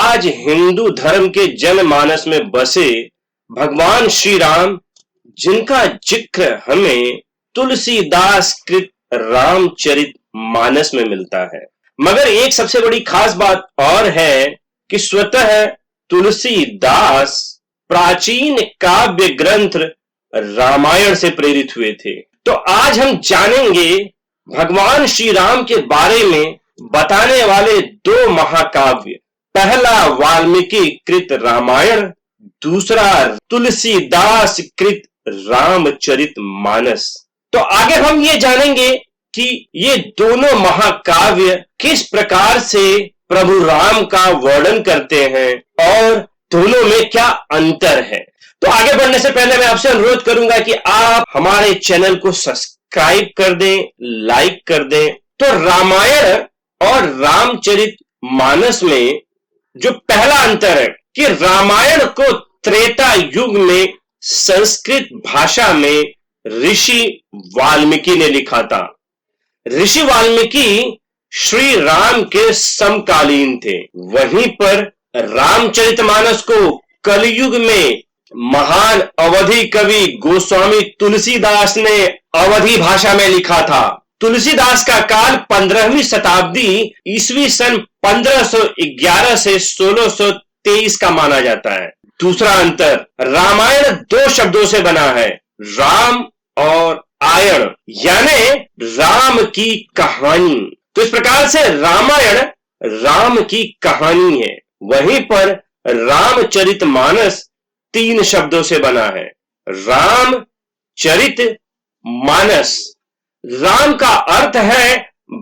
आज हिंदू धर्म के जनमानस में बसे भगवान श्री राम, जिनका जिक्र हमें तुलसीदास कृत रामचरित मानस में मिलता है। मगर एक सबसे बड़ी खास बात और है कि स्वतः तुलसीदास प्राचीन काव्य ग्रंथ रामायण से प्रेरित हुए थे। तो आज हम जानेंगे भगवान श्री राम के बारे में बताने वाले दो महाकाव्य, पहला वाल्मीकि कृत रामायण, दूसरा तुलसीदास कृत रामचरित मानस। तो आगे हम ये जानेंगे कि ये दोनों महाकाव्य किस प्रकार से प्रभु राम का वर्णन करते हैं और दोनों में क्या अंतर है। तो आगे बढ़ने से पहले मैं आपसे अनुरोध करूंगा कि आप हमारे चैनल को सब्सक्राइब कर दें, लाइक कर दें। तो रामायण और रामचरित मानस में जो पहला अंतर है कि रामायण को त्रेता युग में संस्कृत भाषा में ऋषि वाल्मीकि ने लिखा था। ऋषि वाल्मीकि श्री राम के समकालीन थे। वहीं पर रामचरितमानस को कलयुग में महान अवधी कवि गोस्वामी तुलसीदास ने अवधी भाषा में लिखा था। तुलसीदास का काल 15वीं शताब्दी ईस्वी सन 1511 से 1623 का माना जाता है। दूसरा अंतर, रामायण दो शब्दों से बना है, राम और आयण, यानी राम की कहानी। तो इस प्रकार से रामायण राम की कहानी है। वहीं पर रामचरितमानस तीन शब्दों से बना है, राम चरित मानस। राम का अर्थ है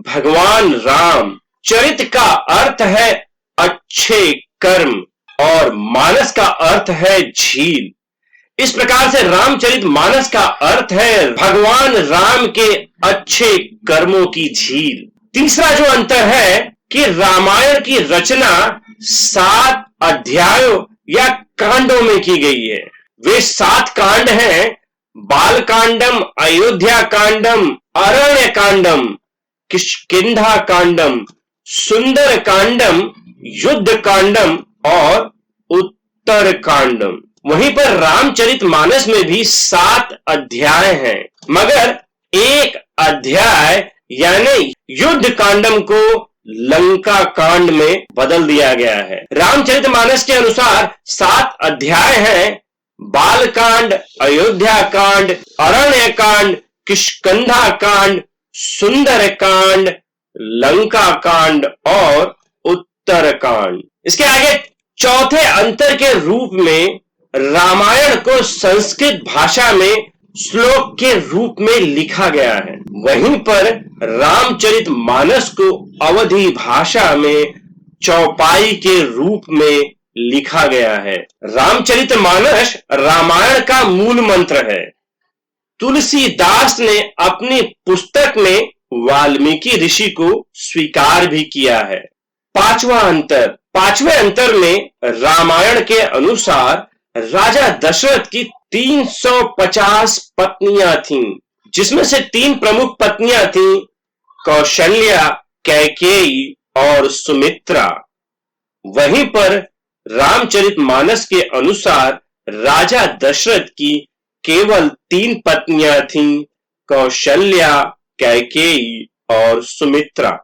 भगवान राम, चरित का अर्थ है अच्छे कर्म और मानस का अर्थ है झील। इस प्रकार से रामचरित मानस का अर्थ है भगवान राम के अच्छे कर्मों की झील। तीसरा जो अंतर है कि रामायण की रचना 7 अध्यायों या कांडों में की गई है। वे 7 कांड हैं, बाल कांडम, अयोध्या कांडम, अरण्य कांडम, किष्किंधा कांडम, सुंदर कांडम, युद्ध कांडम और उत्तर कांडम। वहीं पर रामचरित मानस में भी 7 अध्याय हैं, मगर एक अध्याय यानी युद्ध कांडम को लंका कांड में बदल दिया गया है। रामचरित मानस के अनुसार 7 अध्याय हैं, बाल कांड, अयोध्या कांड, अरण्य कांड, किष्किंधा कांड, सुंदर कांड, लंका कांड और उत्तर कांड। इसके आगे चौथे अंतर के रूप में रामायण को संस्कृत भाषा में श्लोक के रूप में लिखा गया है। वहीं पर रामचरित मानस को अवधी भाषा में चौपाई के रूप में लिखा गया है। रामचरित मानस रामायण का मूल मंत्र है। तुलसीदास ने अपनी पुस्तक में वाल्मीकि ऋषि को स्वीकार भी किया है। पांचवें अंतर में रामायण के अनुसार राजा दशरथ की 350 पत्नियां थीं, जिसमें से 3 प्रमुख पत्नियां थीं, कौशल्या, कैकेयी और सुमित्रा। वहीं पर रामचरित मानस के अनुसार राजा दशरथ की केवल 3 पत्नियां थीं, कौशल्या, कैकेयी और सुमित्रा।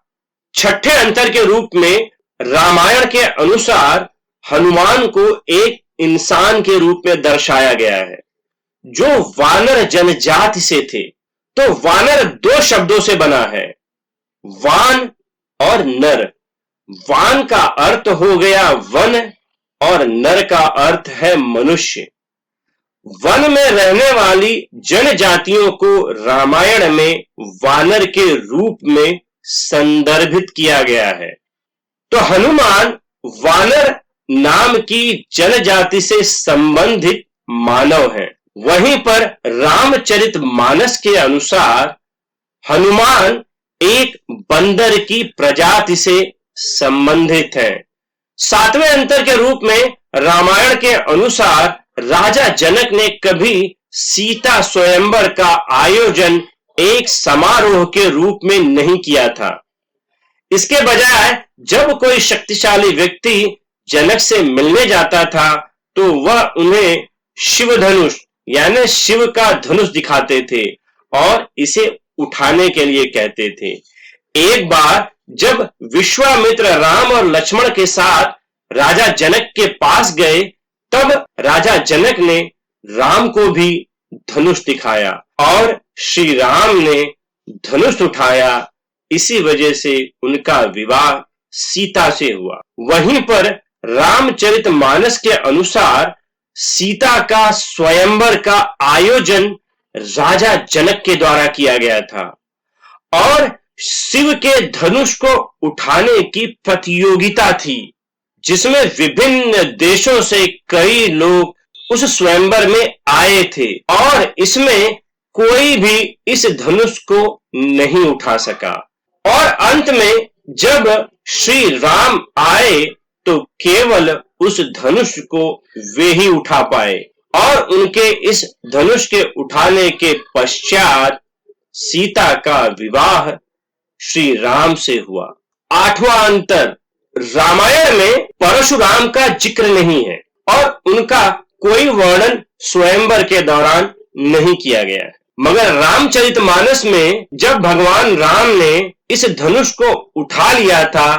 छठे अंतर के रूप में रामायण के अनुसार हनुमान को एक इंसान के रूप में दर्शाया गया है, जो वानर जनजाति से थे। तो वानर 2 शब्दों से बना है, वान और नर। वान का अर्थ हो गया वन और नर का अर्थ है मनुष्य। वन में रहने वाली जनजातियों को रामायण में वानर के रूप में संदर्भित किया गया है। तो हनुमान वानर नाम की जनजाति से संबंधित मानव हैं। वहीं पर रामचरित मानस के अनुसार हनुमान एक बंदर की प्रजाति से संबंधित हैं। 7वें अंतर के रूप में रामायण के अनुसार राजा जनक ने कभी सीता स्वयंवर का आयोजन एक समारोह के रूप में नहीं किया था। इसके बजाय जब कोई शक्तिशाली व्यक्ति जनक से मिलने जाता था तो वह उन्हें शिव धनुष यानी शिव का धनुष दिखाते थे और इसे उठाने के लिए कहते थे। एक बार जब विश्वामित्र राम और लक्ष्मण के साथ राजा जनक के पास गए, तब राजा जनक ने राम को भी धनुष दिखाया और श्री राम ने धनुष उठाया। इसी वजह से उनका विवाह सीता से हुआ। वहीं पर रामचरितमानस के अनुसार सीता का स्वयंवर का आयोजन राजा जनक के द्वारा किया गया था और शिव के धनुष को उठाने की प्रतियोगिता थी, जिसमें विभिन्न देशों से कई लोग उस स्वयंवर में आए थे और इसमें कोई भी इस धनुष को नहीं उठा सका। और अंत में जब श्री राम आए तो केवल उस धनुष को वे ही उठा पाए और उनके इस धनुष के उठाने के पश्चात सीता का विवाह श्री राम से हुआ। आठवां अंतर, रामायण में परशुराम का जिक्र नहीं है और उनका कोई वर्णन स्वयंवर के दौरान नहीं किया गया है, मगर रामचरितमानस में जब भगवान राम ने इस धनुष को उठा लिया था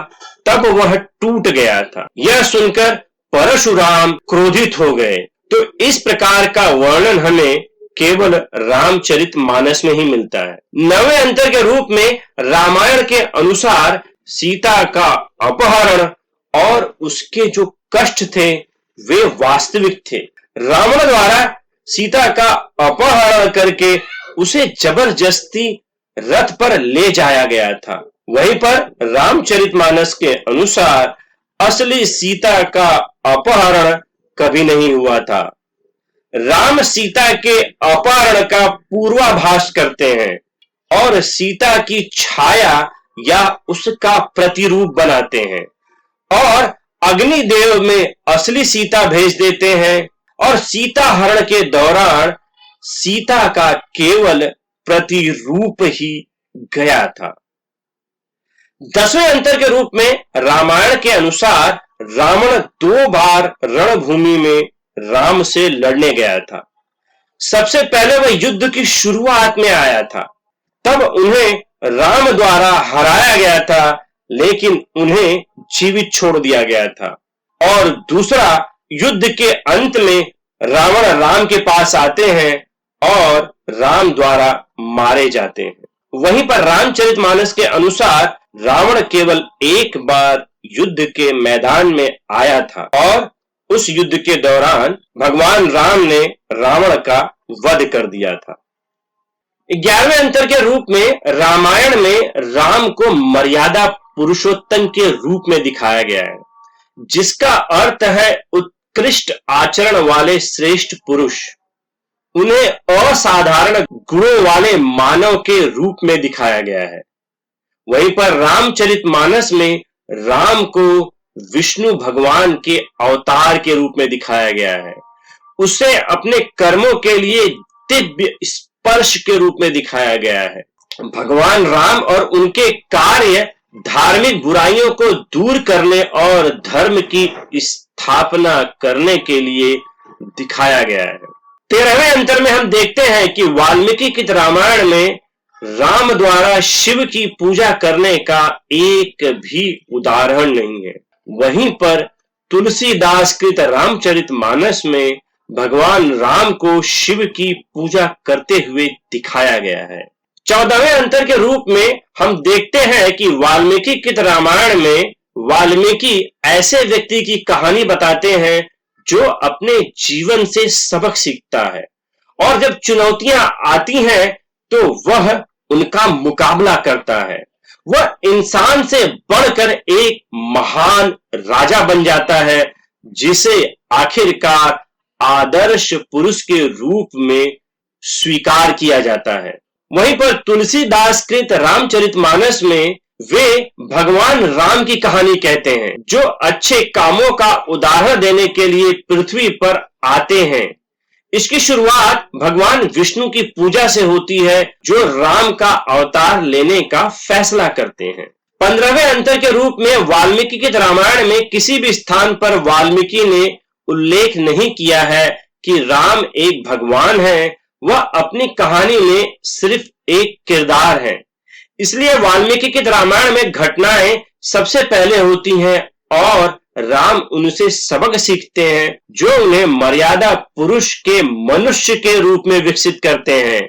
तब वह टूट गया था। यह सुनकर परशुराम क्रोधित हो गए। तो इस प्रकार का वर्णन हमें केवल रामचरितमानस में ही मिलता है। नवे अंतर के रूप में रामायण के अनुसार सीता का अपहरण और उसके जो कष्ट थे वे वास्तविक थे। रावण द्वारा सीता का अपहरण करके उसे जबरदस्ती रथ पर ले जाया गया था। वहीं पर रामचरितमानस के अनुसार असली सीता का अपहरण कभी नहीं हुआ था। राम सीता के अपहरण का पूर्वाभास करते हैं और सीता की छाया या उसका प्रतिरूप बनाते हैं और अग्निदेव में असली सीता भेज देते हैं और सीता हरण के दौरान सीता का केवल प्रतिरूप ही गया था। दसवें अंतर के रूप में रामायण के अनुसार रावण 2 बार रणभूमि में राम से लड़ने गया था। सबसे पहले वह युद्ध की शुरुआत में आया था, तब उन्हें राम द्वारा हराया गया था, लेकिन उन्हें जीवित छोड़ दिया गया था। और दूसरा, युद्ध के अंत में रावण राम के पास आते हैं और राम द्वारा मारे जाते हैं। वहीं पर रामचरितमानस के अनुसार रावण केवल एक बार युद्ध के मैदान में आया था और उस युद्ध के दौरान भगवान राम ने रावण का वध कर दिया था। 11वें अंतर के रूप में रामायण में राम को मर्यादा पुरुषोत्तम के रूप में दिखाया गया है, जिसका अर्थ है उत्कृष्ट आचरण वाले श्रेष्ठ पुरुष। उन्हें असाधारण गुणों वाले मानव के रूप में दिखाया गया है। वहीं पर रामचरितमानस में राम को विष्णु भगवान के अवतार के रूप में दिखाया गया है। उसे अपने कर्मों के लिए दिव्य स्पर्श के रूप में दिखाया गया है। भगवान राम और उनके कार्य धार्मिक बुराइयों को दूर करने और धर्म की स्थापना करने के लिए दिखाया गया है। 13वें अंतर में हम देखते हैं कि वाल्मीकि कृत रामायण में राम द्वारा शिव की पूजा करने का एक भी उदाहरण नहीं है। वहीं पर तुलसीदास कृत रामचरितमानस में भगवान राम को शिव की पूजा करते हुए दिखाया गया है। 14वें अंतर के रूप में हम देखते हैं कि वाल्मीकि कृत रामायण में वाल्मीकि ऐसे व्यक्ति की कहानी बताते हैं जो अपने जीवन से सबक सीखता है और जब चुनौतियां आती हैं तो वह उनका मुकाबला करता है। वह इंसान से बढ़कर एक महान राजा बन जाता है, जिसे आखिरकार आदर्श पुरुष के रूप में स्वीकार किया जाता है। वहीं पर तुलसीदास कृत रामचरितमानस में वे भगवान राम की कहानी कहते हैं, जो अच्छे कामों का उदाहरण देने के लिए पृथ्वी पर आते हैं। इसकी शुरुआत भगवान विष्णु की पूजा से होती है, जो राम का अवतार लेने का फैसला करते हैं। 15वें अंतर के रूप में वाल्मीकि के रामायण में किसी भी स्थान पर वाल्मीकि ने उल्लेख नहीं किया है कि राम एक भगवान है। वह अपनी कहानी में सिर्फ एक किरदार है। इसलिए वाल्मीकि के रामायण में घटनाएं सबसे पहले होती हैं और राम उनसे सबक सीखते हैं जो उन्हें मर्यादा पुरुष के मनुष्य के रूप में विकसित करते हैं।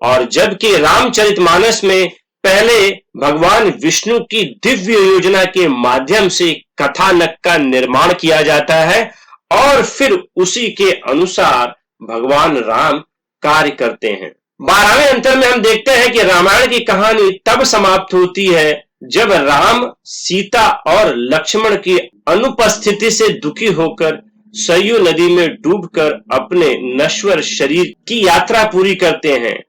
और जबकि रामचरितमानस में पहले भगवान विष्णु की दिव्य योजना के माध्यम से कथानक का निर्माण किया जाता है और फिर उसी के अनुसार भगवान राम कार्य करते हैं। 12वें अंतर में हम देखते हैं कि रामायण की कहानी तब समाप्त होती है जब राम सीता और लक्ष्मण की अनुपस्थिति से दुखी होकर सरयू नदी में डूबकर अपने नश्वर शरीर की यात्रा पूरी करते हैं।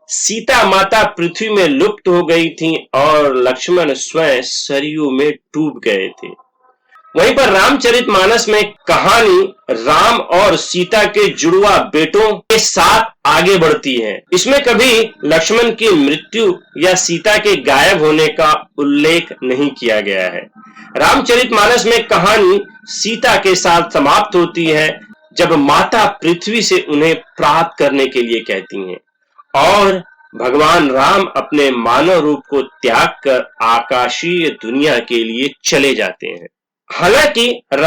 सीता माता पृथ्वी में लुप्त हो गई थीं और लक्ष्मण स्वयं सरयू में डूब गए थे। वहीं पर रामचरितमानस में कहानी राम और सीता के जुड़वा बेटों के साथ आगे बढ़ती है। इसमें कभी लक्ष्मण की मृत्यु या सीता के गायब होने का उल्लेख नहीं किया गया है। रामचरितमानस में कहानी सीता के साथ समाप्त होती है जब माता पृथ्वी से उन्हें प्राप्त करने के लिए कहती हैं और भगवान राम अपने मानव रूप को त्याग कर आकाशीय दुनिया के लिए चले जाते हैं। हालांकि